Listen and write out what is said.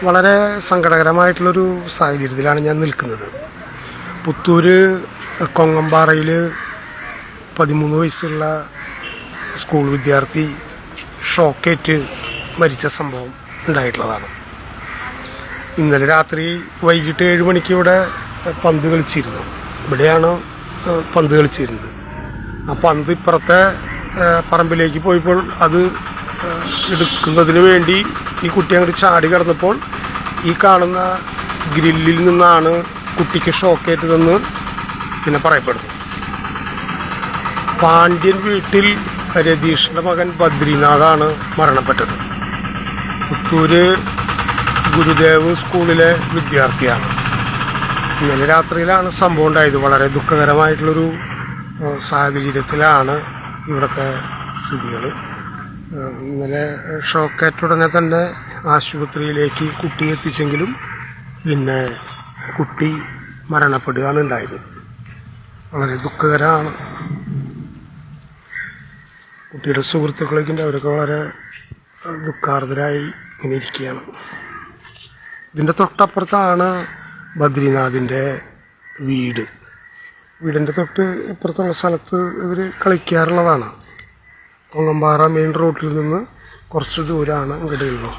വളരെ സങ്കടകരമായിട്ടുള്ളൊരു സാഹചര്യത്തിലാണ് ഞാൻ നിൽക്കുന്നത്. പുത്തൂർ കൊങ്ങമ്പാറയിൽ 13 വയസ്സുള്ള സ്കൂൾ വിദ്യാർത്ഥി ഷോക്കേറ്റ് മരിച്ച സംഭവം ഉണ്ടായിട്ടുള്ളതാണ്. ഇന്നലെ രാത്രി വൈകിട്ട് 7 മണിക്ക് ഇവിടെ പന്ത് കളിച്ചിരുന്നു. ഇവിടെയാണ് പന്ത് കളിച്ചിരുന്നത്. ആ പന്ത് ഇപ്പുറത്തെ പറമ്പിലേക്ക് പോയപ്പോൾ അത് എടുക്കുന്നതിന് വേണ്ടി ഈ കുട്ടി അങ്ങോട്ട് ചാടി കിടന്നപ്പോൾ ഈ കാണുന്ന ഗ്രില്ലിൽ നിന്നാണ് കുട്ടിക്ക് ഷോക്കേറ്റതെന്ന് പിന്നെ പറയപ്പെടുന്നു. പാണ്ഡ്യൻ വീട്ടിൽ രതീഷിൻ്റെ മകൻ ബദ്രിനാഥാണ് മരണപ്പെട്ടത്. പുത്തൂര് ഗുരുദേവ് സ്കൂളിലെ വിദ്യാർത്ഥിയാണ്. ഇന്നലെ രാത്രിയിലാണ് സംഭവം ഉണ്ടായത്. വളരെ ദുഃഖകരമായിട്ടുള്ളൊരു സാഹചര്യത്തിലാണ് ഇവിടുത്തെ സ്ഥിതികൾ. ഇന്നലെ ഷോക്കേറ്റ ഉടനെ തന്നെ ആശുപത്രിയിലേക്ക് കുട്ടിയെ എത്തിച്ചെങ്കിലും പിന്നെ കുട്ടി മരണപ്പെടുകയാണ് ഉണ്ടായത്. വളരെ ദുഃഖകരമാണ്. കുട്ടിയുടെ സുഹൃത്തുക്കളൊക്കെ അവരൊക്കെ വളരെ ദുഃഖാർദ്ധരായി ഇങ്ങനെ ഇരിക്കുകയാണ്. ഇതിൻ്റെ തൊട്ടപ്പുറത്താണ് ബദ്രിനാഥിൻ്റെ വീടിൻ്റെ തൊട്ട് ഇപ്പുറത്തുള്ള സ്ഥലത്ത് ഇവർ കളിക്കാറുള്ളതാണ്. കൊങ്ങമ്പാറ മെയിൻ റോഡിൽ നിന്ന് കുറച്ച് ദൂരമാണ് ഇങ്ങോട്ടുള്ളൂ.